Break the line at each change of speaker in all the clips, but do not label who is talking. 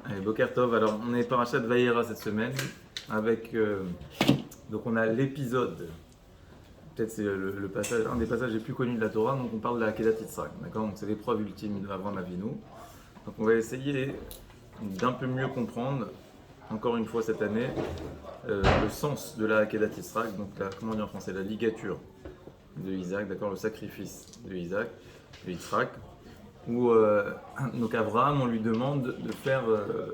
Allez, Boker Tov. Alors, on est parachat de Vayera cette semaine avec. Donc, on a l'épisode. Peut-être c'est le passage, un des passages les plus connus de la Torah. Donc, on parle de la Kedat Yitzhak. D'accord. Donc, c'est l'épreuve ultime d'Avraham Avinu. Donc, on va essayer d'un peu mieux comprendre, encore une fois cette année, le sens de la Kedat Yitzhak. Donc, comment on dit en français, la ligature de Isaac. D'accord, le sacrifice de Isaac, de Yitzhak. Où donc Abraham, on lui demande de faire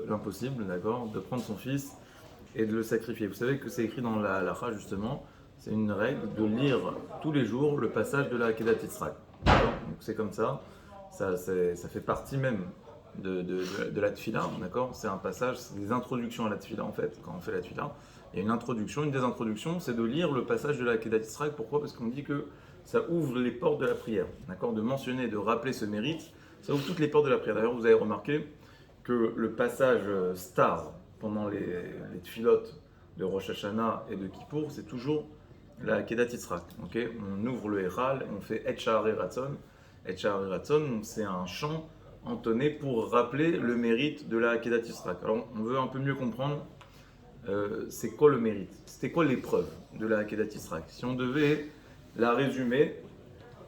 l'impossible, d'accord, de prendre son fils et de le sacrifier. Vous savez que c'est écrit dans la halakha justement, c'est une règle de lire tous les jours le passage de la Kedat Yitzhak. Donc c'est comme ça, ça fait partie même de la tefila, d'accord. C'est un passage, c'est des introductions à la tefila en fait, quand on fait la tefila. Il y a une introduction, une des introductions, c'est de lire le passage de la Kedat Yitzhak. Pourquoi ? Parce qu'on dit que ça ouvre les portes de la prière, d'accord, de mentionner, de rappeler ce mérite. Ça ouvre toutes les portes de la prière. D'ailleurs, vous avez remarqué que le passage star pendant les tfilotes de Rosh Hashanah et de Kippour, c'est toujours la Kedat Yitzhak. Okay, on ouvre le Héral, on fait Et Sha'arei Ratzon. Et Sha'arei Ratzon, c'est un chant entonné pour rappeler le mérite de la Kedat Yitzhak. Alors, on veut un peu mieux comprendre c'est quoi le mérite, c'était quoi l'épreuve de la Kedat Yitzhak. Si on devait la résumer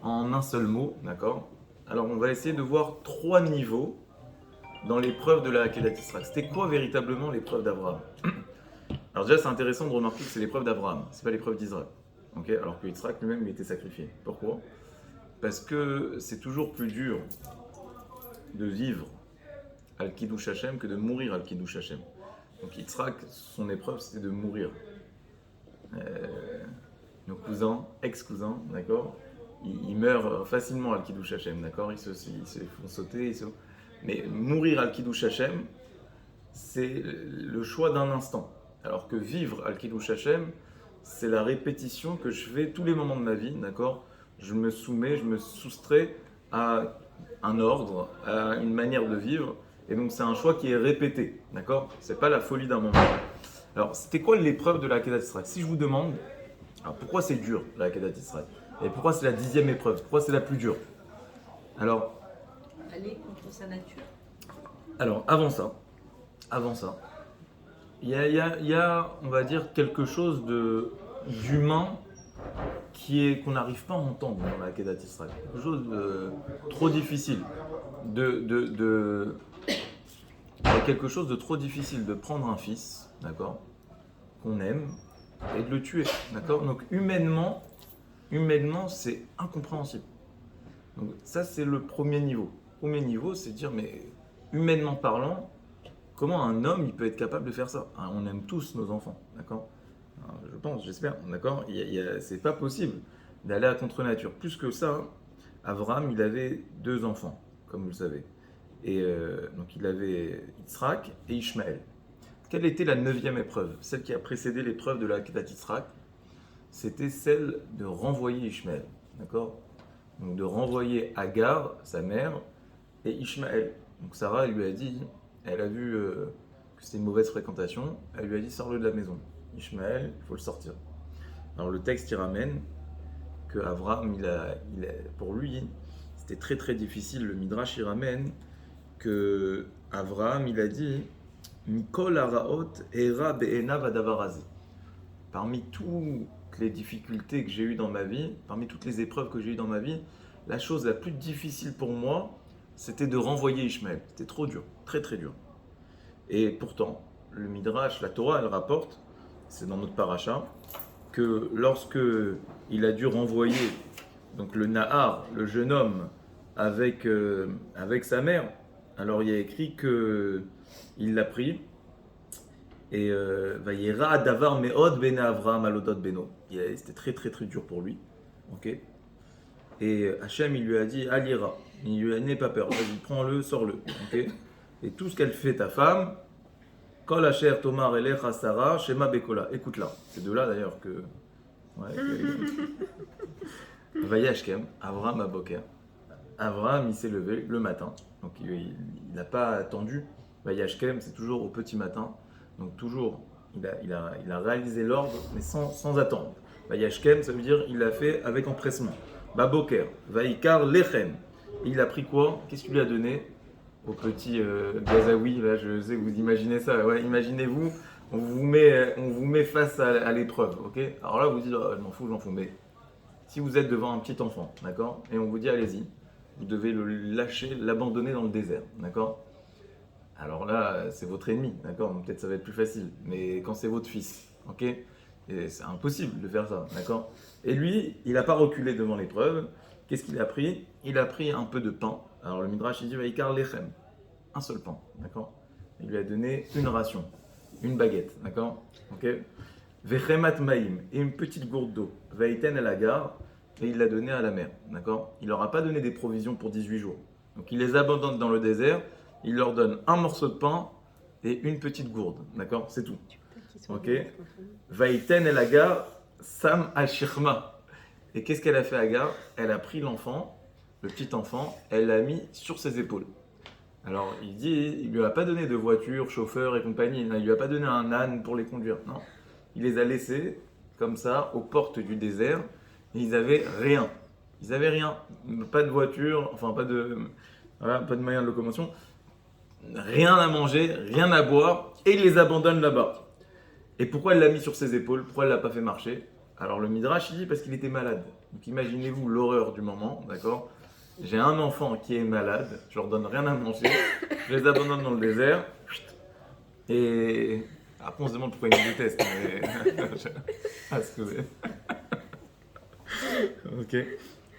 en un seul mot, d'accord. Alors, on va essayer de voir 3 niveaux dans l'épreuve de la Kedat Yitzhak. C'était quoi véritablement l'épreuve d'Abraham ? Alors déjà, c'est intéressant de remarquer que c'est l'épreuve d'Abraham, c'est pas l'épreuve d'Israël. Okay, alors que Yitzhak lui-même, il était sacrifié. Pourquoi ? Parce que c'est toujours plus dur de vivre Al-Kiddush Hashem que de mourir Al-Kiddush Hashem. Donc Yitzhak, son épreuve, c'était de mourir. Nos cousins, ex-cousins, d'accord, ils meurent facilement à Al-Kiddush Hashem, d'accord, ils se font sauter. Mais mourir Al-Kiddush Hashem, c'est le choix d'un instant. Alors que vivre Al-Kiddush Hashem, c'est la répétition que je fais tous les moments de ma vie, d'accord. Je me soumets, je me soustrais à un ordre, à une manière de vivre. Et donc c'est un choix qui est répété, d'accord. C'est pas la folie d'un moment. Alors, c'était quoi l'épreuve de la Kedat Yitzhak ? Si je vous demande, alors pourquoi c'est dur la Kedat Yitzhak ? Et pourquoi c'est la 10e épreuve ? Pourquoi c'est la plus dure ? Alors,
aller contre sa nature.
Alors, avant ça, il y a, on va dire, quelque chose d'humain qu'on n'arrive pas à entendre dans la Kedat Yitzhak. Quelque chose de trop difficile. Il y a quelque chose de trop difficile de prendre un fils, d'accord, qu'on aime, et de le tuer, d'accord. Donc, humainement, c'est incompréhensible. Donc, ça, c'est le premier niveau. Le premier niveau, c'est de dire, mais humainement parlant, comment un homme il peut être capable de faire ça ? On aime tous nos enfants, d'accord ? Je pense, j'espère, d'accord ? C'est pas possible d'aller à contre-nature. Plus que ça, Abraham, il avait 2 enfants, comme vous le savez. Et donc il avait Yitzhak et Ishmaël. Quelle était la 9e épreuve ? Celle qui a précédé l'épreuve de la Kedat Yitzhak, c'était celle de renvoyer Ishmaël, d'accord ? Donc de renvoyer Agar, sa mère, et Ishmaël. Donc Sarah, elle lui a dit, elle a vu que c'était une mauvaise fréquentation, elle lui a dit sors-le de la maison. Ishmaël, il faut le sortir. Alors le texte il ramène que Abraham, pour lui, c'était très très difficile. Le Midrash il ramène que Abraham il a dit Mikol haraot era be'enav adavarazi. Parmi toutes les difficultés que j'ai eues dans ma vie, parmi toutes les épreuves que j'ai eues dans ma vie, la chose la plus difficile pour moi, c'était de renvoyer Ishmaël. C'était trop dur, très très dur. Et pourtant, le Midrash, la Torah, elle rapporte, c'est dans notre paracha, que lorsque il a dû renvoyer donc le Nahar, le jeune homme, avec sa mère, alors il y a écrit qu'il l'a pris et Vayera davar meod bene Avraham alodot beno. C'était très très très dur pour lui, ok. Et Hachem il lui a dit Alira, il lui a dit n'aie pas peur, vas-y prends-le, sors-le, ok. Et tout ce qu'elle fait ta femme, Kol asher tomar elecha Sarah shema bekola. Écoute-la. C'est de là d'ailleurs que. Vayashkem, Avraham Aboker. Avraham, il s'est levé le matin. Donc il n'a pas attendu. Vayashkem, c'est toujours au petit matin. Donc toujours, il a réalisé l'ordre, mais sans attendre. Vayashkem, ça veut dire il l'a fait avec empressement. Baboker, Vaikar Lechem. Et il a pris quoi ? Qu'est-ce qu'il lui a donné ? au petit Gazaoui, là je sais que vous imaginez ça, ouais, imaginez-vous, on vous met face à l'épreuve, ok? Alors là vous dites, oh, je m'en fous, mais si vous êtes devant un petit enfant, d'accord? Et on vous dit, allez-y, vous devez le lâcher, l'abandonner dans le désert, d'accord? Alors là, c'est votre ennemi, d'accord? Donc peut-être ça va être plus facile, mais quand c'est votre fils, ok? Et c'est impossible de faire ça, d'accord? Et lui, il n'a pas reculé devant l'épreuve. Qu'est-ce qu'il a pris? Il a pris un peu de pain. Alors le Midrash, il dit, Vaikar lechem, un seul pain, d'accord? Il lui a donné une ration, une baguette, d'accord? Ok? Vechemat maïm, et une petite gourde d'eau. Vaïten el agar, et il l'a donné à la mer, d'accord? Il leur a pas donné des provisions pour 18 jours. Donc il les abandonne dans le désert, il leur donne un morceau de pain et une petite gourde, d'accord? C'est tout. Ok? Vaïten el agar, sam ashirma. Et qu'est-ce qu'elle a fait Agar? Elle a pris l'enfant, le petit enfant, elle l'a mis sur ses épaules. Alors il dit, il lui a pas donné de voiture, chauffeur et compagnie, il lui a pas donné un âne pour les conduire, non. Il les a laissés comme ça aux portes du désert et ils avaient rien. Ils avaient rien, pas de voiture, enfin pas de, voilà, pas de moyen de locomotion, rien à manger, rien à boire et il les abandonne là-bas. Et pourquoi elle l'a mis sur ses épaules? Pourquoi elle l'a pas fait marcher? Alors le Midrash il dit parce qu'il était malade. Donc imaginez-vous l'horreur du moment, d'accord? J'ai un enfant qui est malade, je leur donne rien à manger, je les abandonne dans le désert, et après on se demande pourquoi ils me détestent. Mais... ah, ce que ok.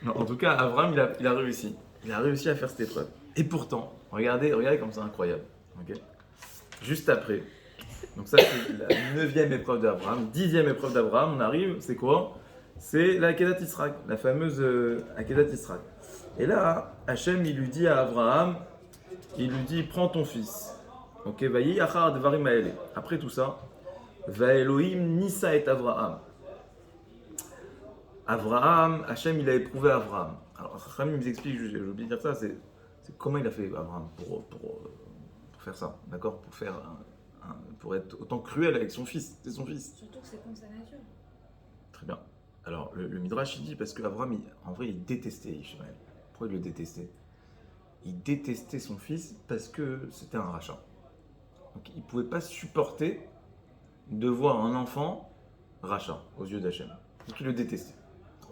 Non, en tout cas, Avram il a réussi. Il a réussi à faire cette épreuve. Et pourtant, regardez comme c'est incroyable. Ok. Juste après, donc ça c'est la 9e épreuve d'Abraham, 10e épreuve d'Abraham, on arrive, c'est quoi? C'est la Akedat Yisraël, la fameuse Akedat Yisraël. Et là, Hachem il lui dit à Abraham, il lui dit prends ton fils. Ok, vayi achar devarim haele. Après tout ça, va Elohim nisa et Abraham. Abraham, Hachem il a éprouvé Abraham. Alors Hachem il nous explique, j'ai oublié de dire ça, c'est comment il a fait Abraham pour faire ça, d'accord? Pour être autant cruel avec son fils, c'est son fils.
Surtout que c'est comme sa nature.
Très bien. Alors, le Midrash, il dit, parce qu'Abraham, en vrai, il détestait Ishmaël. Pourquoi il le détestait? Il détestait son fils parce que c'était un rachat. Donc, il ne pouvait pas supporter de voir un enfant rachat aux yeux d'Hachem. Donc, il le détestait.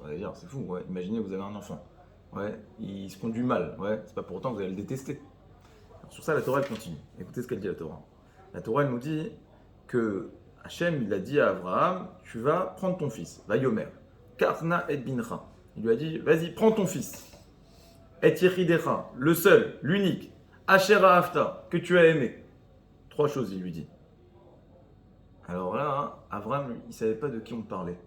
On va dire, c'est fou, ouais. Imaginez, vous avez un enfant. Ouais, il se conduit mal. Ouais, c'est pas pour autant que vous allez le détester. Alors, sur ça, la Torah, elle continue. Écoutez ce qu'elle dit, la Torah. La Torah, elle nous dit que Hachem, il a dit à Abraham, tu vas prendre ton fils, va Yomer, Karna et Bincha. Il lui a dit, vas-y, prends ton fils. Et Yechidecha, le seul, l'unique, Ashera Hafta, que tu as aimé. 3 choses, il lui dit. Alors là, Abraham, il ne savait pas de qui on parlait.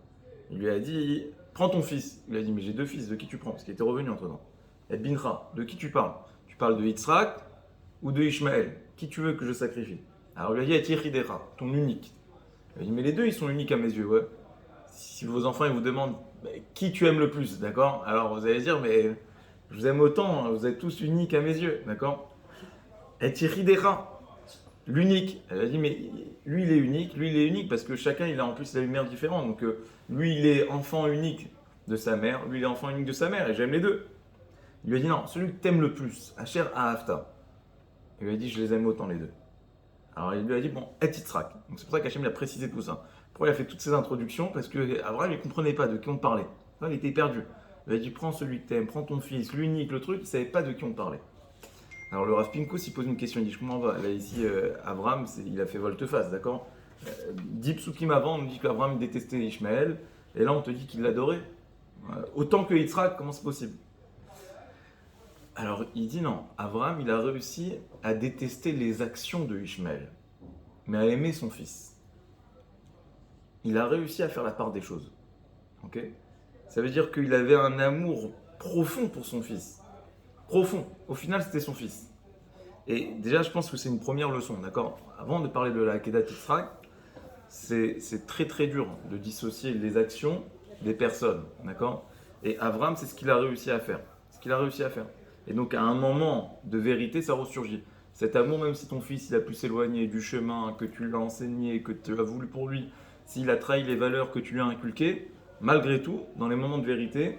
Il lui a dit, prends ton fils. Il lui a dit, mais j'ai 2 fils, de qui tu prends? Parce qu'il était revenu entre temps. Et Bincha, de qui tu parles? Tu parles de Yitzhak ou de Ishmaël? Qui tu veux que je sacrifie? Alors il lui a dit, Yechidecha, ton unique. Il a dit, mais les deux, ils sont uniques à mes yeux, ouais. Si vos enfants, ils vous demandent qui tu aimes le plus, d'accord? Alors vous allez dire, mais je vous aime autant, vous êtes tous uniques à mes yeux, d'accord? Et Tiridera, l'unique. Elle a dit, mais lui, il est unique parce que chacun, il a en plus la lumière différente. Donc lui, il est enfant unique de sa mère, lui, il est enfant unique de sa mère, et j'aime les deux. Il lui a dit, non, celui que t'aimes le plus, Asher Ahafta. Il lui a dit, je les aime autant les deux. Alors il lui a dit, bon, et Yitzhak. Donc c'est pour ça qu'Hachem a précisé tout ça. Pourquoi il a fait toutes ces introductions? Parce qu'Abraham il ne comprenait pas de qui on parlait. Il était perdu. Il a dit, prends celui que t'aimes, prends ton fils, l'unique, le truc, il ne savait pas de qui on parlait. Alors le Rav Pinkus, il pose une question, il dit, je comprends pas. Là ici, Abraham, il a fait volte-face, d'accord? 10 psukim avant, on nous dit qu'Abraham détestait Ishmaël, et là on te dit qu'il l'adorait. Autant que Yitzhak, comment c'est possible? Alors il dit non, Abraham il a réussi à détester les actions de Ishmaël, mais à aimer son fils. Il a réussi à faire la part des choses. Ok? Ça veut dire qu'il avait un amour profond pour son fils. Profond. Au final, c'était son fils. Et déjà, je pense que c'est une première leçon, d'accord? Avant de parler de la Akedat Yitzhak, c'est très très dur de dissocier les actions des personnes, d'accord? Et Abraham, c'est ce qu'il a réussi à faire. Ce qu'il a réussi à faire. Et donc, à un moment de vérité, ça ressurgit. Cet amour, même si ton fils il a pu s'éloigner du chemin que tu l'as enseigné, que tu as voulu pour lui, s'il a trahi les valeurs que tu lui as inculquées, malgré tout, dans les moments de vérité,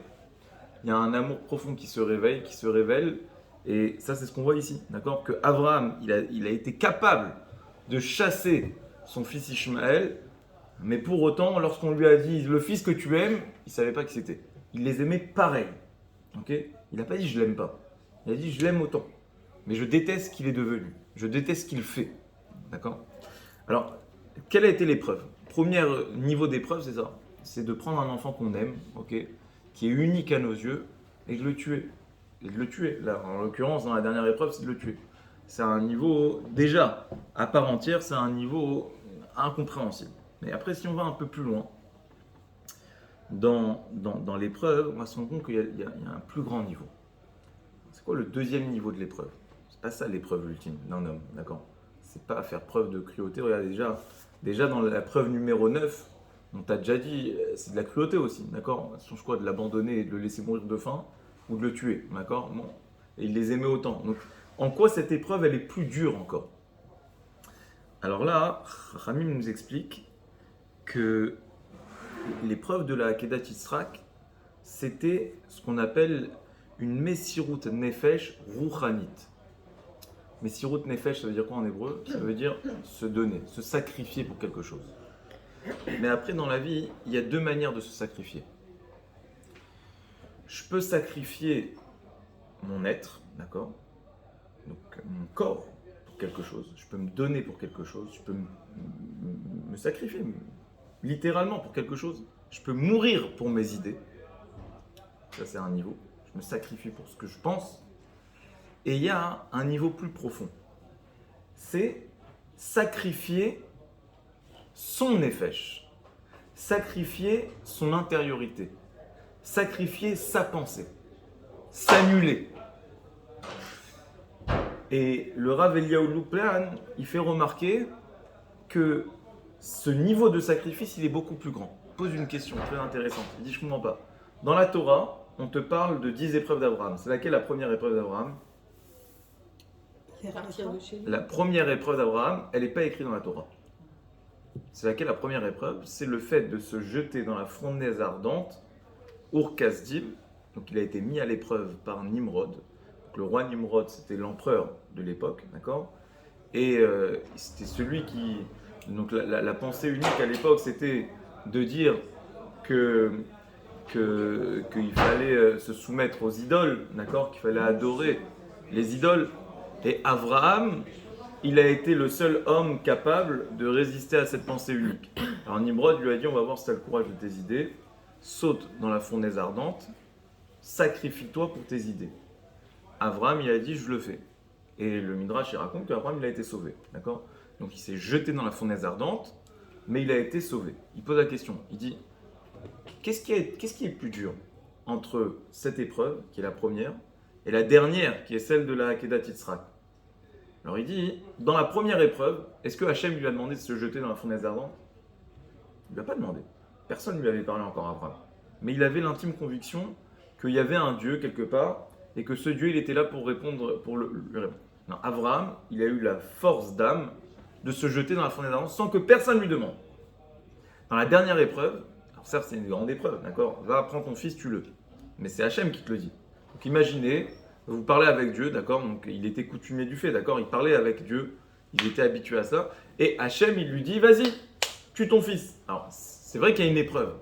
il y a un amour profond qui se réveille, qui se révèle, Et ça, c'est ce qu'on voit ici, d'accord? Que Abraham, il a été capable de chasser son fils Ishmaël, mais pour autant, lorsqu'on lui a dit le fils que tu aimes, il ne savait pas qui c'était. Il les aimait pareil. Ok? Il n'a pas dit je l'aime pas. Il a dit je l'aime autant. Mais je déteste ce qu'il est devenu. Je déteste ce qu'il fait. D'accord? Alors, quelle a été l'épreuve? Premier niveau d'épreuve, c'est ça. C'est de prendre un enfant qu'on aime, ok, qui est unique à nos yeux, et de le tuer. Et de le tuer. Là, en l'occurrence, dans la dernière épreuve, c'est de le tuer. C'est un niveau, déjà, à part entière, c'est un niveau incompréhensible. Mais après, si on va un peu plus loin, dans l'épreuve, on va se rendre compte qu'il y a un plus grand niveau. C'est quoi le deuxième niveau de l'épreuve? C'est pas ça l'épreuve ultime d'un homme, d'accord? C'est pas faire preuve de cruauté. Regarde, déjà dans la preuve numéro 9, on t'a déjà dit, c'est de la cruauté aussi, d'accord? Ça change quoi de l'abandonner et de le laisser mourir de faim ou de le tuer, d'accord? Bon. Et il les aimait autant. Donc, en quoi cette épreuve, elle est plus dure encore? Alors là, Ramim nous explique que l'épreuve de la Akedat Yitzhak, c'était ce qu'on appelle une Messirut Nefesh Rouchanit. Messirut Nefesh, ça veut dire quoi en hébreu? Ça veut dire se donner, se sacrifier pour quelque chose. Mais après, dans la vie, il y a deux manières de se sacrifier. Je peux sacrifier mon être, d'accord? Donc mon corps pour quelque chose. Je peux me donner pour quelque chose. Je peux me sacrifier littéralement pour quelque chose. Je peux mourir pour mes idées. Ça, c'est un niveau. Je me sacrifie pour ce que je pense. Et il y a un niveau plus profond. C'est sacrifier son nefesh, sacrifier son intériorité, sacrifier sa pensée, s'annuler. Et le Rav Eliyahu Louplan, il fait remarquer que ce niveau de sacrifice, il est beaucoup plus grand. Il pose une question très intéressante. Il dit, je ne comprends pas. Dans la Torah, on te parle de 10 épreuves d'Abraham. C'est laquelle la première épreuve d'Abraham? La première épreuve d'Abraham, elle n'est pas écrite dans la Torah. C'est laquelle la première épreuve? C'est le fait de se jeter dans la fournaise ardente, Ur Kasdim. Donc il a été mis à l'épreuve par Nimrod. Donc, le roi Nimrod, c'était l'empereur de l'époque, d'accord? Et c'était celui qui... Donc la pensée unique à l'époque, c'était de dire qu'il fallait se soumettre aux idoles, d'accord? Qu'il fallait adorer les idoles. Et Abraham, il a été le seul homme capable de résister à cette pensée unique. Alors Nimrod lui a dit, on va voir si tu as le courage de tes idées, saute dans la fournaise ardente, sacrifie-toi pour tes idées. Abraham, il a dit, je le fais. Et le Midrash, il raconte qu'Abraham, il a été sauvé. D'accord? Donc il s'est jeté dans la fournaise ardente, mais il a été sauvé. Il pose la question, il dit, qu'est-ce qui est plus dur entre cette épreuve, qui est la première, et la dernière, qui est celle de la Akedat Yitzhak? Alors il dit, dans la première épreuve, est-ce que Hachem lui a demandé de se jeter dans la fournaise ardente? Il ne lui a pas demandé. Personne ne lui avait parlé encore à Abraham. Mais il avait l'intime conviction qu'il y avait un Dieu quelque part, et que ce Dieu, il était là pour répondre, pour le répondre. Non, Abraham, il a eu la force d'âme de se jeter dans la fournaise ardente sans que personne lui demande. Dans la dernière épreuve, alors certes c'est une grande épreuve, d'accord? Va prendre ton fils, tue-le. Mais c'est Hachem qui te le dit. Donc imaginez, vous parlez avec Dieu, d'accord? Donc il était coutumier du fait, d'accord? Il parlait avec Dieu, il était habitué à ça. Et Hachem, il lui dit, vas-y, tue ton fils. Alors c'est vrai qu'il y a une épreuve,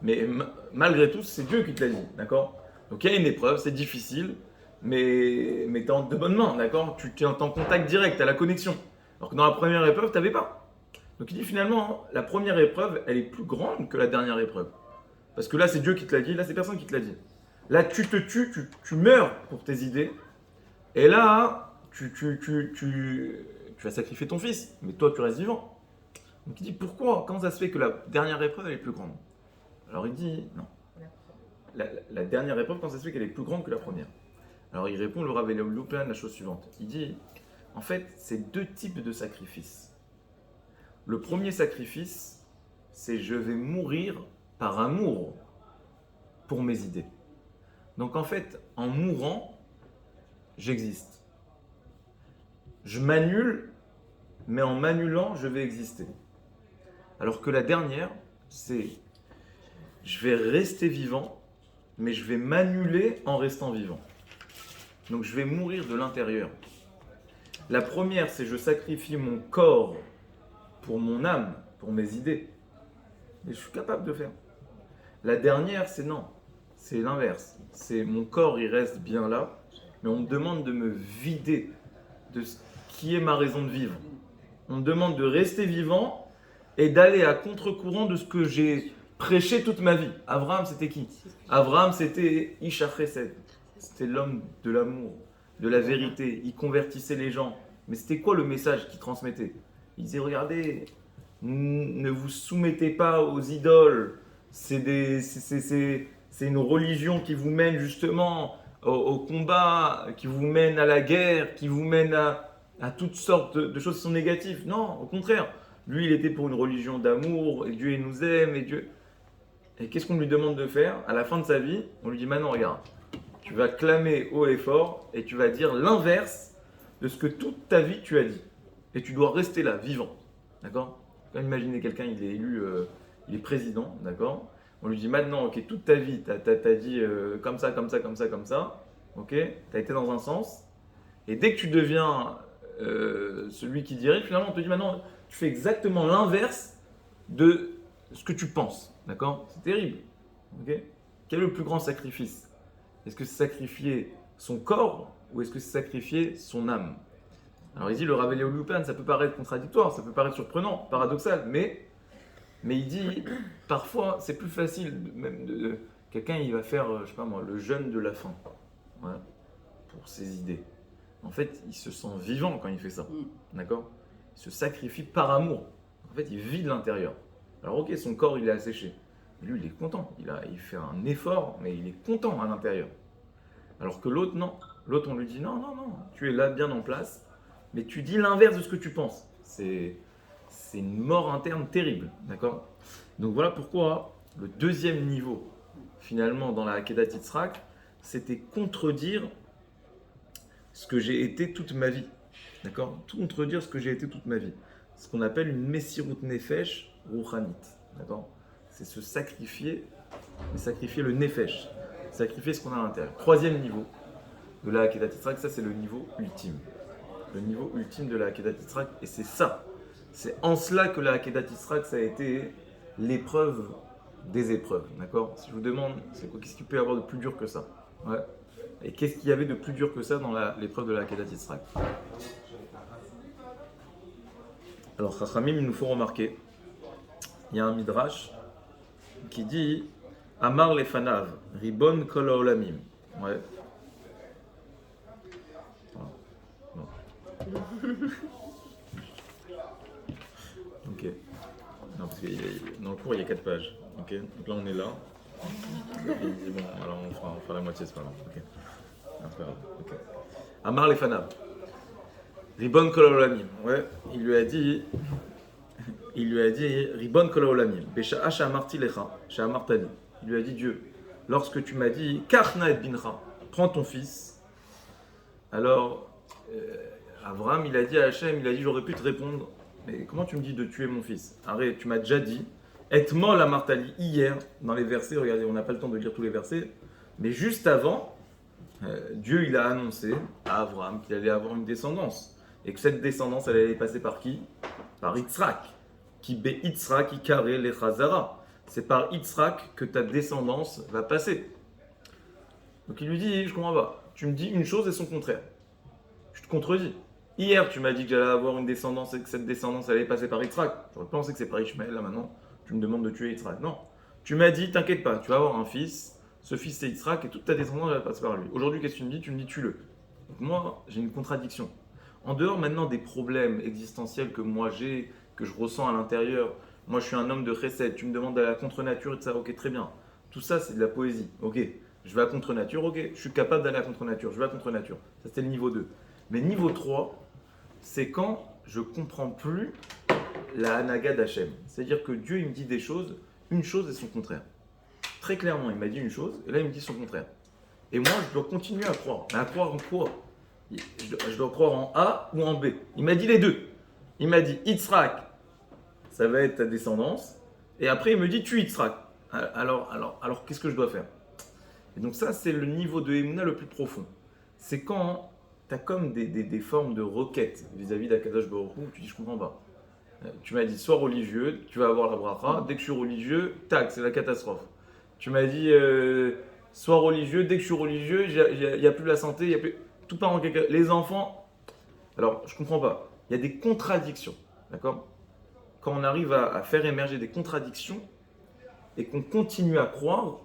mais malgré tout, c'est Dieu qui te l'a dit, d'accord? Donc il y a une épreuve, c'est difficile, mais tu es en de bonnes mains, d'accord? Tu es en contact direct, tu as la connexion. Alors que dans la première épreuve, tu n'avais pas. Donc il dit finalement, la première épreuve, elle est plus grande que la dernière épreuve. Parce que là, c'est Dieu qui te l'a dit, là, c'est personne qui te l'a dit. Là, tu te tues, tu meurs pour tes idées. Et là, tu vas sacrifier ton fils, mais toi, tu restes vivant. Donc il dit, pourquoi? Comment ça se fait que la dernière épreuve, elle est plus grande? Alors il dit, non. La dernière épreuve, comment ça se fait qu'elle est plus grande que la première? Alors il répond, le Rav Eliyahu Louplan, la chose suivante. Il dit, en fait, c'est deux types de sacrifices. Le premier sacrifice, c'est je vais mourir par amour pour mes idées. Donc en fait, en mourant, j'existe. Je m'annule, mais en m'annulant, je vais exister. Alors que la dernière, c'est je vais rester vivant, mais je vais m'annuler en restant vivant. Donc je vais mourir de l'intérieur. La première, c'est je sacrifie mon corps pour mon âme, pour mes idées. Et je suis capable de faire. La dernière, c'est non. C'est l'inverse. C'est mon corps, il reste bien là, mais on me demande de me vider de ce qui est ma raison de vivre. On me demande de rester vivant et d'aller à contre-courant de ce que j'ai prêché toute ma vie. Abraham, c'était qui? Abraham, c'était Isha Chesed. C'était l'homme de l'amour, de la vérité. Il convertissait les gens. Mais c'était quoi le message qu'il transmettait? Il disait, regardez, ne vous soumettez pas aux idoles. C'est une religion qui vous mène justement au combat, qui vous mène à la guerre, qui vous mène à toutes sortes de choses qui sont négatives. Non, au contraire. Lui, il était pour une religion d'amour, et Dieu il nous aime, et Dieu... Et qu'est-ce qu'on lui demande de faire? À la fin de sa vie, on lui dit, maintenant regarde, tu vas clamer haut et fort, et tu vas dire l'inverse de ce que toute ta vie tu as dit. Et tu dois rester là, vivant. D'accord? Quand imaginez quelqu'un, il est élu, il est président, d'accord? On lui dit maintenant, ok, toute ta vie, tu as dit comme ça, comme ça, comme ça, comme ça, ok? Tu as été dans un sens, et dès que tu deviens celui qui dirige, finalement, on te dit maintenant, tu fais exactement l'inverse de ce que tu penses, d'accord? C'est terrible, ok? Quel est le plus grand sacrifice? Est-ce que c'est sacrifier son corps ou est-ce que c'est sacrifier son âme? Alors il dit le Rav Eliyahu Loupan, ça peut paraître contradictoire, ça peut paraître surprenant, paradoxal, mais il dit parfois c'est plus facile même de quelqu'un il va faire je sais pas moi le jeûne de la faim, ouais, pour ses idées. En fait il se sent vivant quand il fait ça, d'accord? Il se sacrifie par amour. En fait il vit de l'intérieur. Alors ok son corps il est asséché, lui il est content, il fait un effort mais il est content à l'intérieur. Alors que l'autre non, l'autre on lui dit non non non, tu es là bien en place. Mais tu dis l'inverse de ce que tu penses. C'est une mort interne terrible, d'accord? Donc voilà pourquoi le deuxième niveau, finalement, dans la Akedat Yitzhak, c'était contredire ce que j'ai été toute ma vie, d'accord? Contredire ce que j'ai été toute ma vie. Ce qu'on appelle une Messirut Nefesh Rouchanit, d'accord? C'est se sacrifier, mais sacrifier le Nefesh, sacrifier ce qu'on a à l'intérieur. Troisième niveau de la Akedat Yitzhak, ça c'est le niveau ultime. Le niveau ultime de la Akedat Yitzhak, et c'est ça. C'est en cela que la Akedat Yitzhak, ça a été l'épreuve des épreuves, d'accord? Si je vous demande, c'est quoi, qu'est-ce qu'il peut y avoir de plus dur que ça? Ouais. Et qu'est-ce qu'il y avait de plus dur que ça dans l'épreuve de la Akedat Yitzhak? Alors, Chachamim, il nous faut remarquer, il y a un midrash qui dit Amar lefanav, ribon kol haolamim. Ouais. Ok. Non, parce que dans le cours, il y a 4 pages. Ok. Donc là, on est là. Il dit, bon, alors on fera la moitié, c'est pas grave. Ok. Non, c'est pas grave. Ok. Amar les fanab. Ribon kol haolamim. Ouais. Il lui a dit, Ribon kol haolamim. Besha'a she'amarti lecha, she'amartani. Il lui a dit, Dieu, lorsque tu m'as dit, Kachna et bincha, prends ton fils. Alors, Abraham, il a dit à Hachem, j'aurais pu te répondre, mais comment tu me dis de tuer mon fils? Arrête, tu m'as déjà dit, et-moi la martali, hier, dans les versets, regardez, on n'a pas le temps de lire tous les versets, mais juste avant, Dieu, il a annoncé à Abraham qu'il allait avoir une descendance, et que cette descendance, elle allait passer par qui? Par Yitzhak, qui bé Yitzhak, qui carré les Chazara. C'est par Yitzhak que ta descendance va passer. Donc il lui dit, je comprends pas, tu me dis une chose et son contraire. Je te contredis. Hier, tu m'as dit que j'allais avoir une descendance et que cette descendance allait passer par Yitzhak. J'aurais pensé que c'est par Ishmaël, là maintenant, tu me demandes de tuer Yitzhak. Non. Tu m'as dit, t'inquiète pas, tu vas avoir un fils, ce fils c'est Yitzhak et toute ta descendance elle va passer par lui. Aujourd'hui, qu'est-ce que tu me dis? Tu me dis tue-le. Donc moi, j'ai une contradiction. En dehors maintenant des problèmes existentiels que moi j'ai, que je ressens à l'intérieur, moi je suis un homme de chesed, tu me demandes d'aller à la contre-nature et ça, ok, très bien. Tout ça, c'est de la poésie. Ok, je vais à contre-nature, ok, je suis capable d'aller à contre-nature, je vais à contre-nature. Ça, c'était le niveau 2. Mais niveau 3, c'est quand je ne comprends plus la Hanaga d'Hachem. C'est-à-dire que Dieu, il me dit des choses, une chose et son contraire. Très clairement, il m'a dit une chose, et là, il me dit son contraire. Et moi, je dois continuer à croire. Mais à croire en quoi? Je dois croire en A ou en B. Il m'a dit les deux. Il m'a dit, Yitzhak, ça va être ta descendance. Et après, il me dit, tu Yitzhak. Alors qu'est-ce que je dois faire? Et donc ça, c'est le niveau de Emouna le plus profond. c'est quand tu as comme des formes de requêtes vis-à-vis d'Akadosh Baruch Hu, tu dis je comprends pas. Tu m'as dit sois religieux, tu vas avoir la bracha, dès que je suis religieux, tac, c'est la catastrophe. Tu m'as dit sois religieux, dès que je suis religieux, il n'y a plus la santé, il n'y a plus. Tout part en caca. Les enfants, alors je comprends pas, il y a des contradictions, d'accord? Quand on arrive à faire émerger des contradictions et qu'on continue à croire,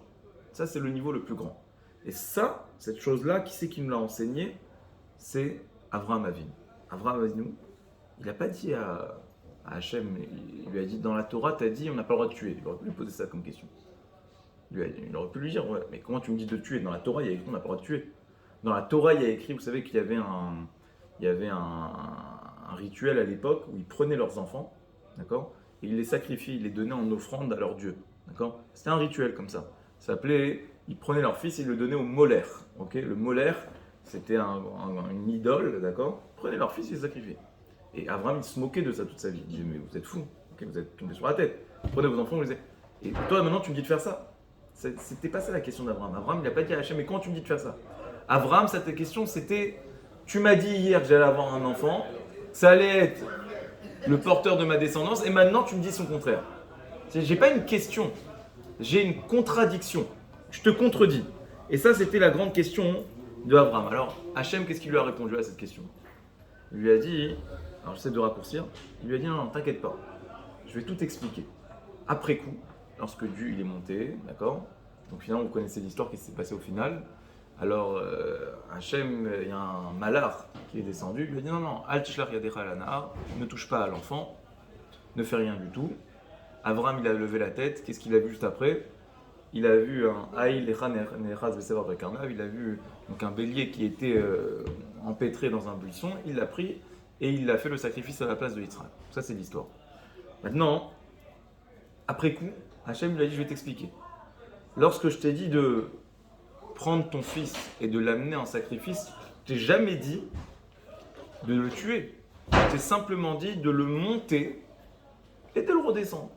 ça c'est le niveau le plus grand. Et ça, cette chose-là, qui c'est qui me l'a enseigné? C'est Avraham Avinu. Avraham Avinu, il n'a pas dit à Hachem, il lui a dit dans la Torah, tu as dit on n'a pas le droit de tuer. Il aurait pu lui poser ça comme question. Il aurait pu lui dire, ouais, mais comment tu me dis de tuer? Dans la Torah, il y a écrit on n'a pas le droit de tuer. Dans la Torah, il y a écrit, vous savez qu'il y avait un rituel à l'époque où ils prenaient leurs enfants, d'accord, et ils les sacrifiaient, ils les donnaient en offrande à leur Dieu, d'accord. C'était un rituel comme ça. Ça s'appelait, ils prenaient leur fils et ils le donnaient au molaire, ok. Le molaire, c'était une idole, d'accord. Ils prenaient leur fils et ils le sacrifiaient. Et Abraham, il se moquait de ça toute sa vie. Il disait, mais vous êtes fous, okay, vous êtes tombés sur la tête. Prenez vos enfants, vous les avez. Et toi, maintenant, tu me dis de faire ça. C'était pas ça la question d'Abraham. Abraham, il n'a pas dit à Hachem, mais comment tu me dis de faire ça? Abraham, cette question, c'était, tu m'as dit hier que j'allais avoir un enfant, ça allait être le porteur de ma descendance, et maintenant tu me dis son contraire. J'ai pas une question, j'ai une contradiction. Je te contredis. Et ça, c'était la grande question de Abraham. Alors, Hachem, qu'est-ce qu'il lui a répondu à cette question? Il lui a dit, alors j'essaie de raccourcir, il lui a dit non, t'inquiète pas, je vais tout expliquer. Après coup, lorsque Dieu il est monté, d'accord. Donc finalement, vous connaissez l'histoire qui s'est passée au final. Alors, Hachem, il y a un malard qui est descendu, il lui a dit non, Al Tishlach Yadecha al Nahar, ne touche pas à l'enfant, ne fais rien du tout. Abraham, il a levé la tête, qu'est-ce qu'il a vu juste après? Il a vu un Aïl Echa Nechaz Vesevar Bekarnav, il a vu donc un bélier qui était empêtré dans un buisson, il l'a pris et il a fait le sacrifice à la place de Yitzhak. Ça, c'est l'histoire. Maintenant, après coup, Hachem lui a dit je vais t'expliquer. Lorsque je t'ai dit de prendre ton fils et de l'amener en sacrifice, je t'ai jamais dit de le tuer. Je t'ai simplement dit de le monter et de le redescendre.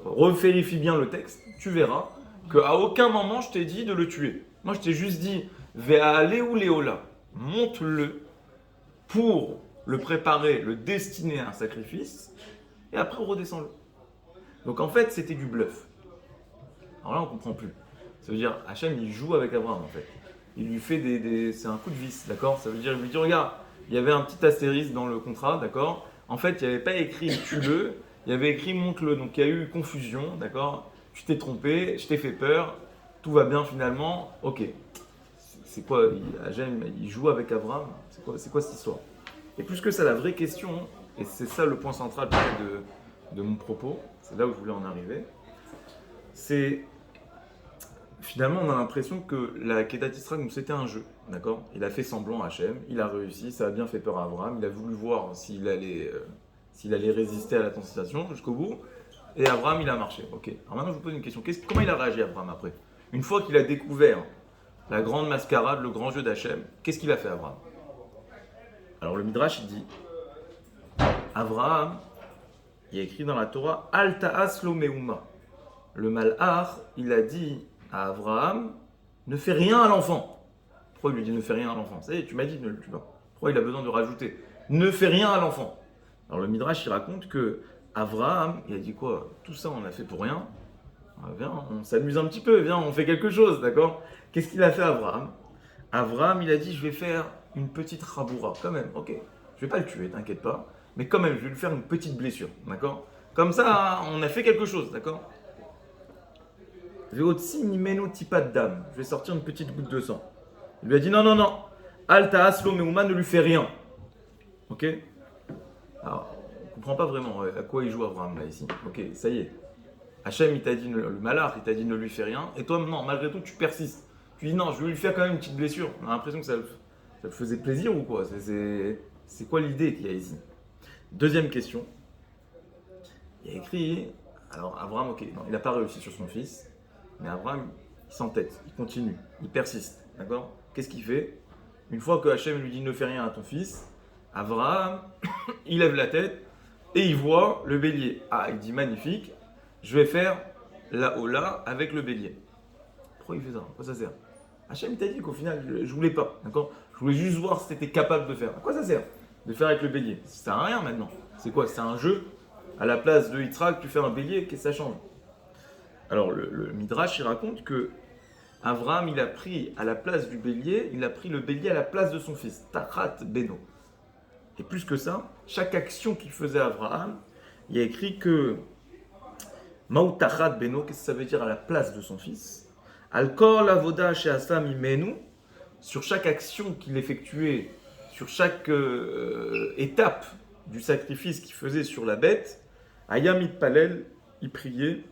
Revérifie bien le texte, tu verras qu'à aucun moment je t'ai dit de le tuer. Moi je t'ai juste dit Ve'ale ou Léola, monte-le pour le préparer, le destiner à un sacrifice et après redescends-le. Donc en fait c'était du bluff. Alors là on comprend plus. Ça veut dire, Hachem, il joue avec Abraham, en fait. Il lui fait c'est un coup de vis, d'accord. Ça veut dire, il lui dit, regarde, il y avait un petit astérisque dans le contrat, d'accord. En fait, il n'y avait pas écrit tue-le, il y avait écrit monte-le. Donc, il y a eu confusion, d'accord. Tu t'es trompé, je t'ai fait peur, tout va bien finalement, ok. C'est quoi, Hachem, il joue avec Abraham, c'est quoi cette histoire? Et plus que ça, la vraie question, et c'est ça le point central peut-être de mon propos, c'est là où je voulais en arriver, c'est... Finalement, on a l'impression que la Kedat Yisraël, c'était un jeu, d'accord. Il a fait semblant à Hachem, il a réussi, ça a bien fait peur à Abraham, il a voulu voir s'il allait résister à la tentation jusqu'au bout, et Abraham, il a marché, ok. Alors maintenant, je vous pose une question, comment il a réagi Abraham après? Une fois qu'il a découvert la grande mascarade, le grand jeu d'Hachem, qu'est-ce qu'il a fait Abraham? Alors le Midrash, il dit, Abraham, il y a écrit dans la Torah, Al ta'as lo meuma. Le malach, il a dit à Abraham, ne fais rien à l'enfant. Pourquoi il lui dit ne fais rien à l'enfant? Ça y est, tu m'as dit ne le tue pas. Pourquoi il a besoin de rajouter ne fais rien à l'enfant? Alors le Midrash il raconte que Abraham, il a dit quoi? Tout ça on a fait pour rien. Viens, on s'amuse un petit peu, viens, on fait quelque chose, d'accord? Qu'est-ce qu'il a fait Abraham? Abraham il a dit je vais faire une petite raboura, quand même, ok. Je vais pas le tuer, t'inquiète pas. Mais quand même, je vais lui faire une petite blessure, d'accord? Comme ça, on a fait quelque chose, d'accord? Je vais sortir une petite goutte de sang. Il lui a dit non. Alta Aslo Meuma ne lui fait rien. Ok? Alors, on ne comprend pas vraiment à quoi il joue Abraham là ici. Ok, ça y est. Hachem, il t'a dit, le malard, il t'a dit ne lui fait rien. Et toi, non, malgré tout, tu persistes. Tu dis non, je vais lui faire quand même une petite blessure. On a l'impression que ça te faisait plaisir ou quoi? C'est quoi l'idée qu'il y a ici? Deuxième question. Il y a écrit. Alors, Abraham, ok, non, il n'a pas réussi sur son fils. Mais Abraham, il s'entête, il continue, il persiste, d'accord? Qu'est-ce qu'il fait? Une fois que Hachem lui dit ne fais rien à ton fils, Abraham, il lève la tête et il voit le bélier. Ah, il dit magnifique, je vais faire la hola avec le bélier. Pourquoi il fait ça? Pourquoi ça sert? Hachem t'a dit qu'au final, je voulais pas, d'accord? Je voulais juste voir si tu étais capable de faire. À quoi ça sert de faire avec le bélier? Ça sert à rien maintenant. C'est quoi? C'est un jeu. À la place de Yitzhak, tu fais un bélier, qu'est-ce que ça change? Alors le Midrash, il raconte que Abraham, il a pris à la place du bélier, il a pris le bélier à la place de son fils, Tachat Beno. Et plus que ça, chaque action qu'il faisait Abraham, il y a écrit que Maou Tachat Beno, qu'est-ce que ça veut dire à la place de son fils? Al-Kol Avoda She'asam Imenu, sur chaque action qu'il effectuait, sur chaque étape du sacrifice qu'il faisait sur la bête, Ayam Itpalel, il priait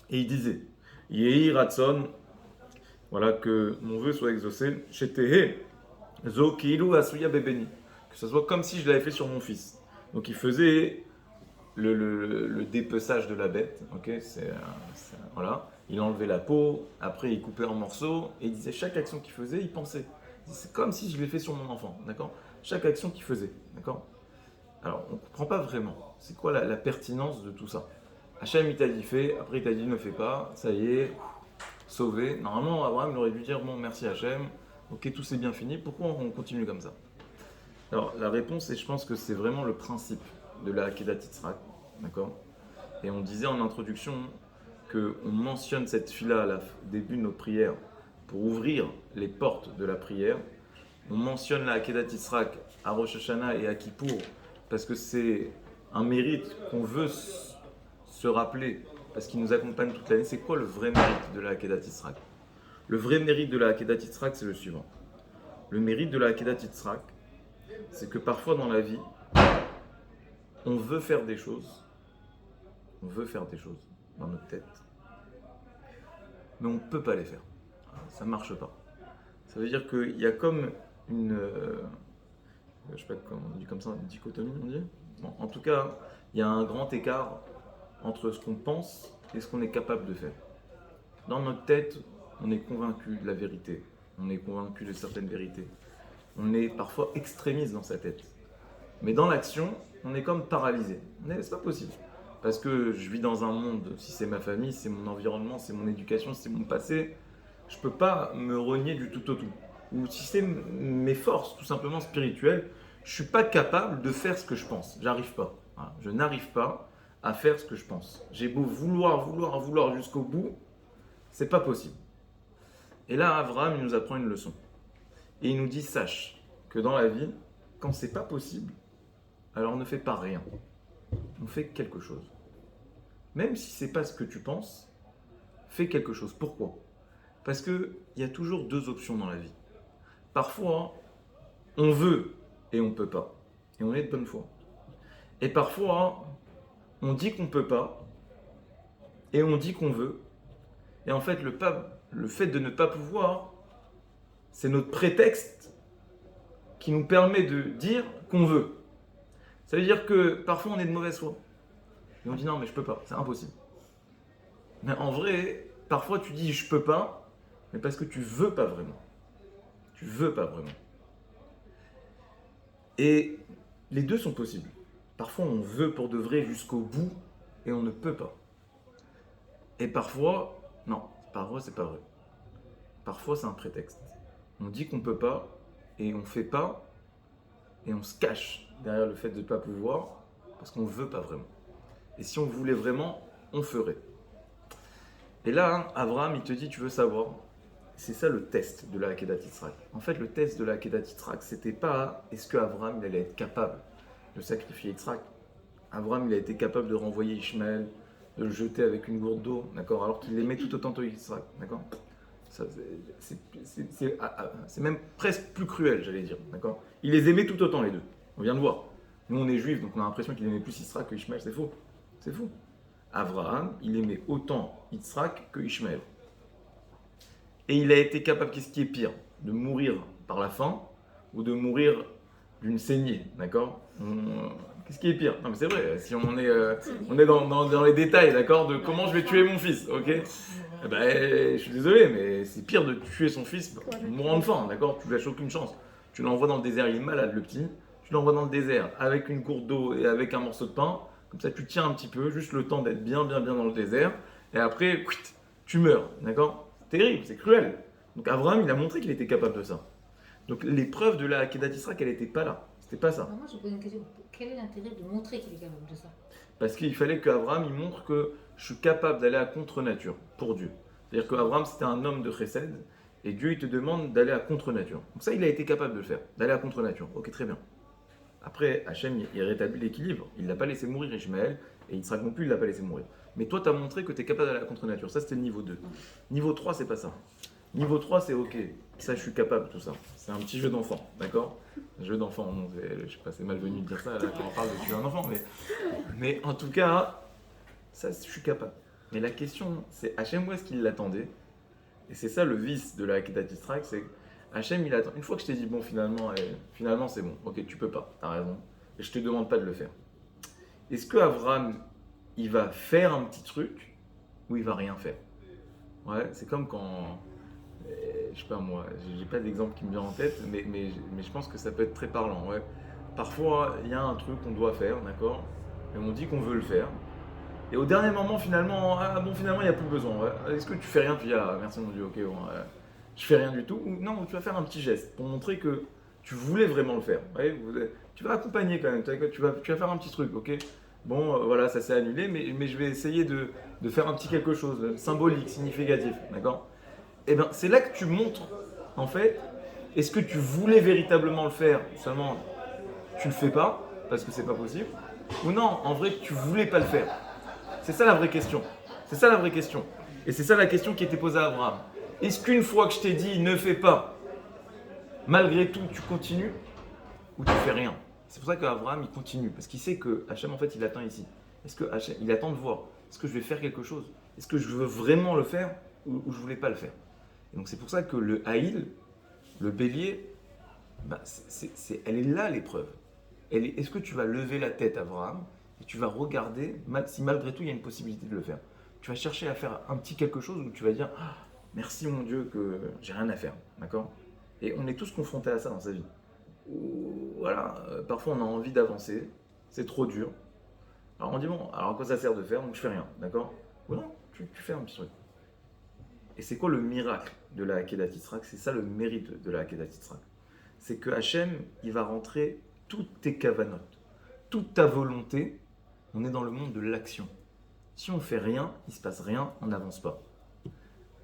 et il disait Yehi Ratson, voilà, que mon vœu soit exaucé, Shetehe, Zo Kiilu Asuya Bebeni, que ce soit comme si je l'avais fait sur mon fils. Donc il faisait le dépeçage de la bête, ok, voilà. Il enlevait la peau, après il coupait en morceaux, et il disait chaque action qu'il faisait, il pensait. C'est comme si je l'ai fait sur mon enfant, d'accord? Chaque action qu'il faisait, d'accord? Alors, on ne comprend pas vraiment. C'est quoi la pertinence de tout ça? Hachem, il t'a dit fais, après il t'a dit ne fais pas, ça y est, sauvé. Normalement, Abraham il aurait dû dire bon, merci Hachem, ok, tout s'est bien fini, pourquoi on continue comme ça? Alors, la réponse, je pense que c'est vraiment le principe de la Akedat Yitzhak, d'accord? Et on disait en introduction qu'on mentionne cette fila au début de notre prière pour ouvrir les portes de la prière. On mentionne la Akedat Yitzhak à Rosh Hashanah et à Kippour parce que c'est un mérite qu'on veut se rappeler parce qu'il nous accompagne toute l'année. C'est quoi le vrai mérite de la Akedat Yitzhak? Le vrai mérite de la Akedat Yitzhak, c'est le suivant. Le mérite de la Akedat Yitzhak, c'est que parfois dans la vie, on veut faire des choses dans notre tête, mais on ne peut pas les faire. Ça ne marche pas. Ça veut dire qu'il y a comme une, je sais pas comment on dit comme ça, une dichotomie, on dit. Bon, en tout cas, il y a un grand écart entre ce qu'on pense et ce qu'on est capable de faire. Dans notre tête, on est convaincu de la vérité, on est convaincu de certaines vérités. On est parfois extrémiste dans sa tête. Mais dans l'action, on est comme paralysé. C'est pas possible. Parce que je vis dans un monde, si c'est ma famille, c'est mon environnement, c'est mon éducation, c'est mon passé, je ne peux pas me renier du tout au tout. Ou si c'est mes forces, tout simplement spirituelles, je ne suis pas capable de faire ce que je pense. J'arrive pas. Voilà. Je n'arrive pas à faire ce que je pense. J'ai beau vouloir jusqu'au bout, c'est pas possible. Et là, Abraham, il nous apprend une leçon. Et il nous dit, sache que dans la vie, quand c'est pas possible, alors ne fais pas rien. On fait quelque chose. Même si c'est pas ce que tu penses, fais quelque chose. Pourquoi? Parce qu'il y a toujours deux options dans la vie. Parfois, on veut et on ne peut pas. Et on est de bonne foi. Et parfois, on dit qu'on ne peut pas et on dit qu'on veut. Et en fait, le fait de ne pas pouvoir, c'est notre prétexte qui nous permet de dire qu'on veut. Ça veut dire que parfois, on est de mauvaise foi. Et on dit non, mais je peux pas, c'est impossible. Mais en vrai, parfois, tu dis je peux pas, mais parce que tu veux pas vraiment. Tu veux pas vraiment. Et les deux sont possibles. Parfois, on veut pour de vrai jusqu'au bout et on ne peut pas. Et parfois, non, parfois, c'est pas vrai. Parfois, c'est un prétexte. On dit qu'on peut pas et on fait pas et on se cache derrière le fait de ne pas pouvoir parce qu'on veut pas vraiment. Et si on voulait vraiment, on ferait. Et là, Abraham, il te dit, tu veux savoir, c'est ça le test de la Akedat Yitzhak. En fait, le test de la Akedat Yitzhak, c'était pas est-ce que Abraham il allait être capable de sacrifier Yitzhak. Abraham, il a été capable de renvoyer Ishmaël, de le jeter avec une gourde d'eau, d'accord, alors qu'il aimait tout autant que Yitzhak, d'accord. C'est même presque plus cruel, j'allais dire, d'accord. Il les aimait tout autant, les deux. On vient de voir. Nous, on est juifs, donc on a l'impression qu'il aimait plus Yitzhak que Ishmaël, c'est faux. C'est faux. Abraham, il aimait autant Yitzhak que Ishmaël. Et il a été capable, qu'est-ce qui est pire? De mourir par la faim ou de mourir d'une saignée, d'accord? Qu'est-ce qui est pire? Non mais c'est vrai, si on est dans les détails, d'accord, de comment je vais tuer mon fils, ok? Eh ben, je suis désolé, mais c'est pire de tuer son fils mourant de faim, d'accord? Tu lui lâches aucune chance. Tu l'envoies dans le désert, il est malade le petit, tu l'envoies dans le désert avec une gourde d'eau et avec un morceau de pain, comme ça tu tiens un petit peu, juste le temps d'être bien dans le désert, et après, tu meurs, d'accord? C'est terrible, c'est cruel. Donc Abraham, il a montré qu'il était capable de ça. Donc l'épreuve de la Akedat Yisraël, elle n'était pas là. C'était pas ça.
Alors moi, je vous pose une question. Quel est l'intérêt de montrer qu'il est capable de ça?
Parce qu'il fallait qu'Abraham il montre que je suis capable d'aller à contre-nature pour Dieu. C'est-à-dire qu'Abraham c'était un homme de chesed et Dieu il te demande d'aller à contre-nature. Donc ça il a été capable de le faire, d'aller à contre-nature. Ok, très bien. Après Hachem il rétablit l'équilibre. Il l'a pas laissé mourir Ishmaël et Yitzhak non plus il l'a pas laissé mourir. Mais toi tu as montré que tu es capable d'aller à contre-nature. Ça c'était le niveau 2. Niveau 3 c'est pas ça. Niveau 3 c'est ok. Ça je suis capable tout ça. C'est un petit jeu d'enfant, d'accord? Un jeu d'enfant, non, je sais pas, c'est malvenu de dire ça là, quand on parle de tuer un enfant, mais en tout cas, ça, je suis capable. Mais la question, c'est Hachem, où est-ce qu'il l'attendait? Et c'est ça le vice de la Akedat Yisraël, c'est Hachem, il attend. Une fois que je t'ai dit, bon, finalement c'est bon, ok, tu peux pas, t'as raison, et je te demande pas de le faire. Est-ce que Abraham, il va faire un petit truc, ou il va rien faire? Ouais, c'est comme quand, je sais pas moi, j'ai pas d'exemple qui me vient en tête, mais je pense que ça peut être très parlant, ouais. Parfois, il y a un truc qu'on doit faire, d'accord? Et on dit qu'on veut le faire. Et au dernier moment, finalement, finalement, il n'y a plus besoin. Ouais. Est-ce que tu fais rien? Tu dis, ah, merci mon Dieu, ok, bon, je fais rien du tout. Ou non, tu vas faire un petit geste pour montrer que tu voulais vraiment le faire. Ouais, tu vas accompagner quand même, tu vas faire un petit truc, ok? Bon, voilà, ça s'est annulé, mais je vais essayer de faire un petit quelque chose, symbolique, significatif, d'accord? Et bien, c'est là que tu montres, en fait, est-ce que tu voulais véritablement le faire, seulement tu le fais pas, parce que c'est pas possible, ou non, en vrai, tu voulais pas le faire. C'est ça la vraie question. C'est ça la vraie question. Et c'est ça la question qui était posée à Abraham. Est-ce qu'une fois que je t'ai dit ne fais pas, malgré tout tu continues ou tu fais rien? C'est pour ça qu'Abraham il continue, parce qu'il sait que Hachem en fait il attend ici. Est-ce que Hachem, il attend de voir? Est-ce que je vais faire quelque chose? Est-ce que je veux vraiment le faire ou je voulais pas le faire? Et donc c'est pour ça que le Haïl, le bélier, elle est là l'épreuve. Est-ce que tu vas lever la tête, Abraham, et tu vas regarder si malgré tout il y a une possibilité de le faire? Tu vas chercher à faire un petit quelque chose où tu vas dire ah, merci mon Dieu que j'ai rien à faire, d'accord? Et on est tous confrontés à ça dans sa vie. Voilà, parfois on a envie d'avancer, c'est trop dur. Alors on dit bon, alors à quoi ça sert de faire? Donc je fais rien, d'accord? Voilà, tu fais un petit truc. Et c'est quoi le miracle de la Akedat Yisraël? C'est ça le mérite de la Akedat Yisraël. C'est que Hachem, il va rentrer toutes tes kavanotes, toute ta volonté. On est dans le monde de l'action. Si on ne fait rien, il ne se passe rien, on n'avance pas.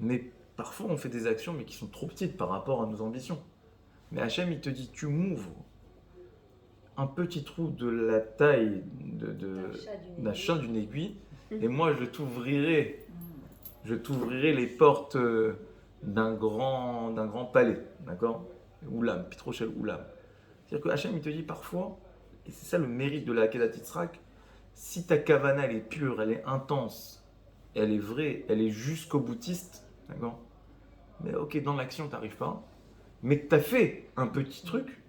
Mais parfois on fait des actions mais qui sont trop petites par rapport à nos ambitions. Mais Hachem, il te dit, tu m'ouvres un petit trou de la taille d'un chat d'une aiguille, et moi je t'ouvrirai les portes d'un grand palais, d'accord? Oulam, Pitrochel Oulam. C'est-à-dire que Hachem, il te dit parfois, et c'est ça le mérite de la Akedat Yisraël, si ta kavana elle est pure, elle est intense, elle est vraie, elle est jusqu'au boutiste, d'accord? Mais ok, dans l'action, tu n'arrives pas, mais tu as fait un petit truc,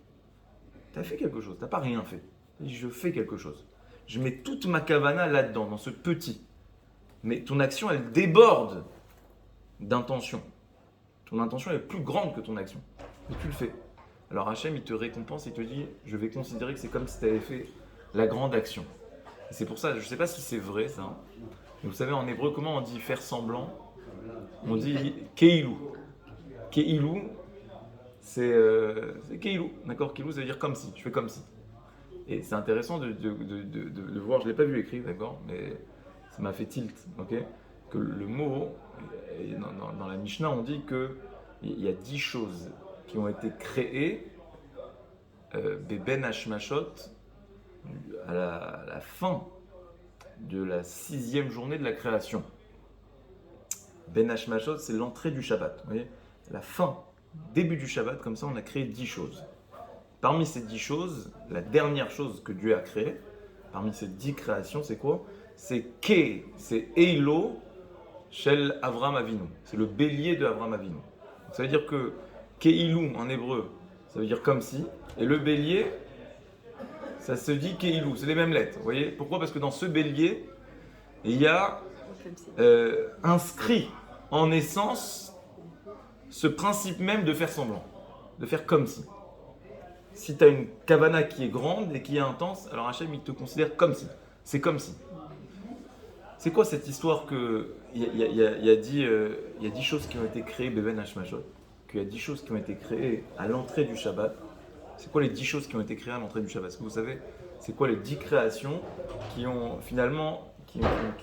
tu as fait quelque chose, tu n'as pas rien fait. Je fais quelque chose. Je mets toute ma kavana là-dedans, dans ce petit. Mais ton action, elle déborde d'intention. Ton intention est plus grande que ton action. Et tu le fais. Alors Hachem, il te récompense, il te dit, je vais considérer que c'est comme si tu avais fait la grande action. Et c'est pour ça, je ne sais pas si c'est vrai ça. Mais vous savez, en hébreu, comment on dit faire semblant? On dit keilou. Keilou, c'est keilou. D'accord? Keilou, ça veut dire comme si. Tu fais comme si. Et c'est intéressant de voir, je ne l'ai pas vu écrit, d'accord? Mais ça m'a fait tilt, ok? Que le mot, dans la Mishnah, on dit qu'il y a 10 choses qui ont été créées Beben Hashmashot à la fin de la 6e journée de la création. Ben Hashmashot, c'est l'entrée du Shabbat. Vous voyez, la fin, début du Shabbat, comme ça, on a créé 10 choses. Parmi ces 10 choses, la dernière chose que Dieu a créée, parmi ces 10 créations, c'est quoi? C'est Ke, c'est Eilo Shel Avram Avinu. C'est le bélier de Avram Avinu. Donc, ça veut dire que Keilou en hébreu, ça veut dire comme si, et le bélier, ça se dit Keilou, c'est les mêmes lettres. Vous voyez? Pourquoi? Parce que dans ce bélier, il y a inscrit en essence ce principe même de faire semblant, de faire comme si. Si tu as une kavana qui est grande et qui est intense, alors Hachem il te considère comme si. C'est comme si. C'est quoi cette histoire que il y a 10 choses qui ont été créées Beben Hashmashot? qu'il y a 10 choses qui ont été créées à l'entrée du Shabbat. C'est quoi les 10 choses qui ont été créées à l'entrée du Shabbat? Est-ce que vous savez, c'est quoi les 10 créations qui ont finalement qui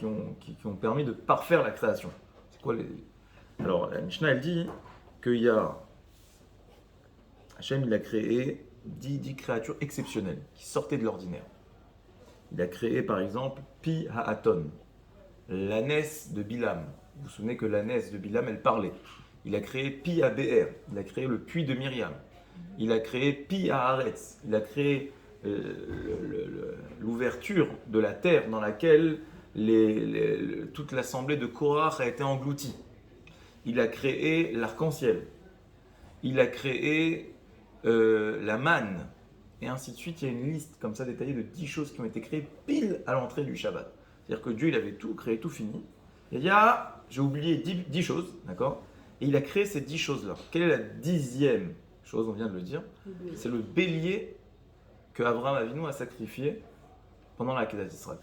ont permis de parfaire la création? C'est quoi les... Alors, la Mishnah, elle dit qu'il y a... Hachem, il a créé 10 créatures exceptionnelles qui sortaient de l'ordinaire. Il a créé, par exemple, Pi Ha'aton, l'ânesse de Bilam. Vous vous souvenez que l'ânesse de Bilam, elle parlait. Il a créé Pi Ha'be'er, il a créé le puits de Myriam. Il a créé Pi Ha'aretz, il a créé l'ouverture de la terre dans laquelle toute l'assemblée de Korach a été engloutie. Il a créé l'arc-en-ciel. Il a créé la manne. Et ainsi de suite, il y a une liste comme ça détaillée de 10 choses qui ont été créées pile à l'entrée du Shabbat. C'est-à-dire que Dieu, il avait tout créé, tout fini. Il a dit, ah, j'ai oublié 10 choses, d'accord? Et il a créé ces 10 choses-là. Quelle est la 10e chose, on vient de le dire? C'est le bélier que Abraham Avinu a sacrifié pendant la Kedat Israël.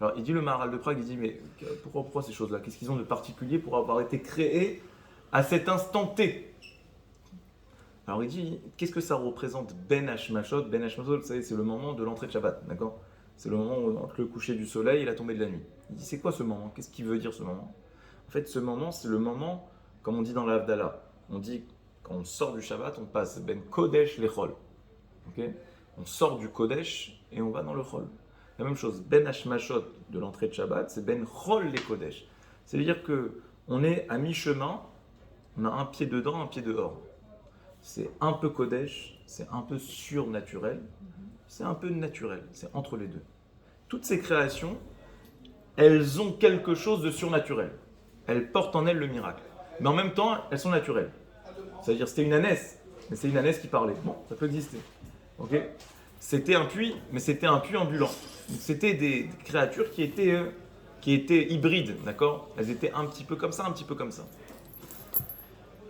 Alors, il dit le Maharal de Prague, il dit, mais pourquoi ces choses-là? Qu'est-ce qu'ils ont de particulier pour avoir été créés à cet instant T? Alors, il dit, qu'est-ce que ça représente Ben Hashmashot? Ben Hashmashot, vous savez, c'est le moment de l'entrée de Shabbat, d'accord? C'est le moment où, entre le coucher du soleil et la tombée de la nuit. Il dit, c'est quoi ce moment? Qu'est-ce qu'il veut dire ce moment? En fait, ce moment, c'est le moment, comme on dit dans l'Havdalah. On dit, quand on sort du Shabbat, on passe Ben Kodesh Lechol. Okay? On sort du Kodesh et on va dans le Chol. La même chose, Ben Hashmashot de l'entrée de Shabbat, c'est Ben Chol les Kodesh. C'est-à-dire qu'on est à mi-chemin, on a un pied dedans, un pied dehors. C'est un peu Kodesh, c'est un peu surnaturel, c'est un peu naturel, c'est entre les deux. Toutes ces créations, elles ont quelque chose de surnaturel. Elles portent en elles le miracle. Mais en même temps, elles sont naturelles. C'est-à-dire, c'était une ânesse, mais c'est une ânesse qui parlait. Bon, ça peut exister. Ok? C'était un puits, mais c'était un puits ambulant. Donc, c'était des créatures qui étaient hybrides, d'accord? Elles étaient un petit peu comme ça, un petit peu comme ça.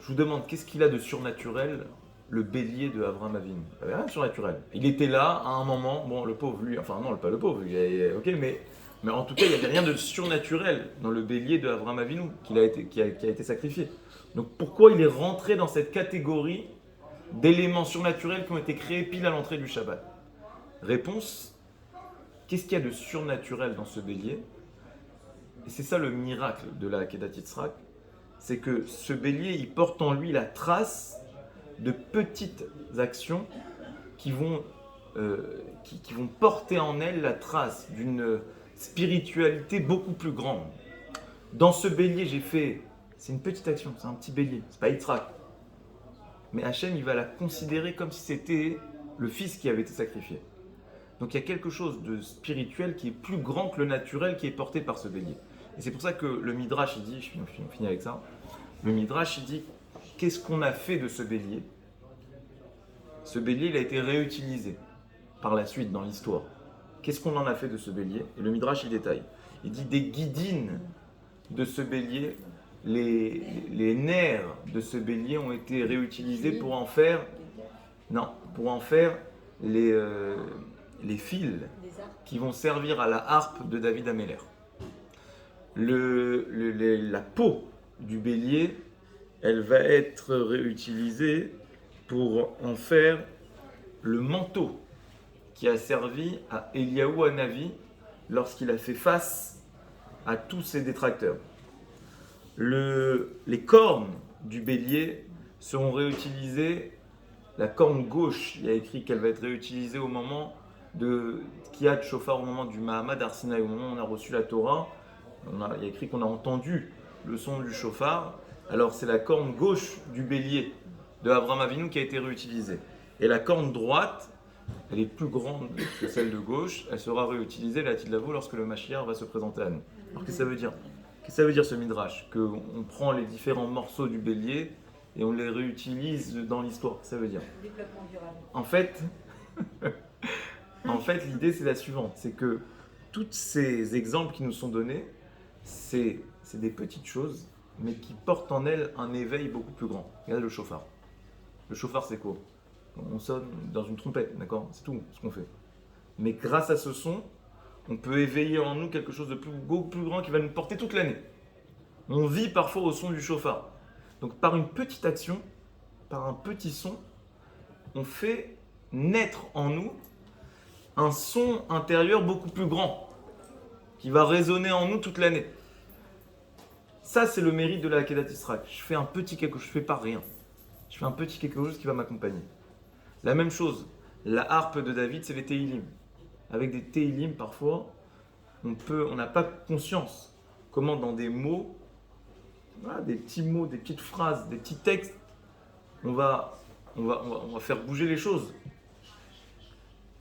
Je vous demande, qu'est-ce qu'il a de surnaturel, le bélier de Abraham Avinu? Il n'y avait rien de surnaturel. Il était là, à un moment, bon, le pauvre, lui, enfin non, pas le pauvre, ok, mais en tout cas, il n'y avait rien de surnaturel dans le bélier de Abraham Avinu qui a été sacrifié. Donc pourquoi il est rentré dans cette catégorie d'éléments surnaturels qui ont été créés pile à l'entrée du Shabbat? Réponse, qu'est-ce qu'il y a de surnaturel dans ce bélier? Et c'est ça le miracle de la Kedat Yitzhak, c'est que ce bélier, il porte en lui la trace de petites actions qui vont porter en elles la trace d'une spiritualité beaucoup plus grande. Dans ce bélier, c'est une petite action, c'est un petit bélier, c'est pas Yitzhak. Mais Hachem, il va la considérer comme si c'était le fils qui avait été sacrifié. Donc il y a quelque chose de spirituel qui est plus grand que le naturel qui est porté par ce bélier. Et c'est pour ça que le Midrash, il dit, je finis avec ça, le Midrash, il dit, qu'est-ce qu'on a fait de ce bélier? Ce bélier, il a été réutilisé par la suite dans l'histoire. Qu'est-ce qu'on en a fait de ce bélier? Et le Midrash, il détaille. Il dit des guidines de ce bélier, les nerfs de ce bélier ont été réutilisés pour en faire les fils qui vont servir à la harpe de David Améler. La peau du bélier, elle va être réutilisée pour en faire le manteau qui a servi à Eliaou Hanavi lorsqu'il a fait face à tous ses détracteurs. Les cornes du bélier seront réutilisées. La corne gauche, il y a écrit qu'elle va être réutilisée au moment de Kiyat Shofar, au moment du Mahamad Har Sinaï, au moment où on a reçu la Torah. Il y a écrit qu'on a entendu le son du shofar. Alors c'est la corne gauche du bélier de Abraham Avinu qui a été réutilisée. Et la corne droite, elle est plus grande que celle de gauche, elle sera réutilisée, la Tidlavo, lorsque le Mashiach va se présenter à nous. Alors qu'est-ce que ça veut dire? Qu'est-ce que ça veut dire ce midrash? Qu'on prend les différents morceaux du bélier et on les réutilise dans l'histoire. Qu'est-ce que ça veut dire?
Développement durable.
En fait, l'idée c'est la suivante, c'est que tous ces exemples qui nous sont donnés, c'est des petites choses, mais qui portent en elles un éveil beaucoup plus grand. Regardez le shofar. Le shofar, c'est quoi? On sonne dans une trompette, d'accord? C'est tout ce qu'on fait. Mais grâce à ce son, on peut éveiller en nous quelque chose de beaucoup plus grand qui va nous porter toute l'année. On vit parfois au son du shofar. Donc par une petite action, par un petit son, on fait naître en nous un son intérieur beaucoup plus grand, qui va résonner en nous toute l'année. Ça, c'est le mérite de la Akedat Israël. Je fais un petit quelque chose, je fais pas rien. Je fais un petit quelque chose qui va m'accompagner. La même chose, la harpe de David, c'est les Teilim. Avec des Teilim, parfois, on n'a pas conscience comment dans des mots, voilà, des petits mots, des petites phrases, des petits textes, on va faire bouger les choses.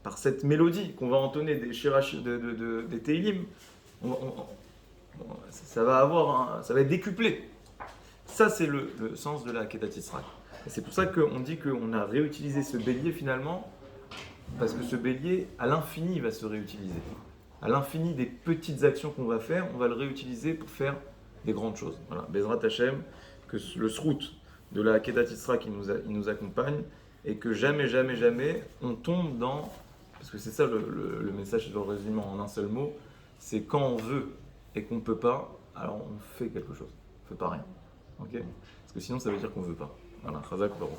Par cette mélodie qu'on va entonner des des Teilim, ça va être décuplé. Ça, c'est le sens de la Kedat Israël. Et c'est pour ça qu'on dit qu'on a réutilisé ce bélier finalement, parce que ce bélier, à l'infini, va se réutiliser. À l'infini des petites actions qu'on va faire, on va le réutiliser pour faire des grandes choses. Voilà, Bezrat Hashem, que le srout de la Kedat Israël il nous accompagne, et que jamais, jamais, jamais, on tombe dans... Parce que c'est ça le message, je le résume en un seul mot, c'est quand on veut et qu'on ne peut pas, alors on fait quelque chose. On ne fait pas rien. Okay, parce que sinon, ça veut dire qu'on ne veut pas. Voilà, Chazak Baruch.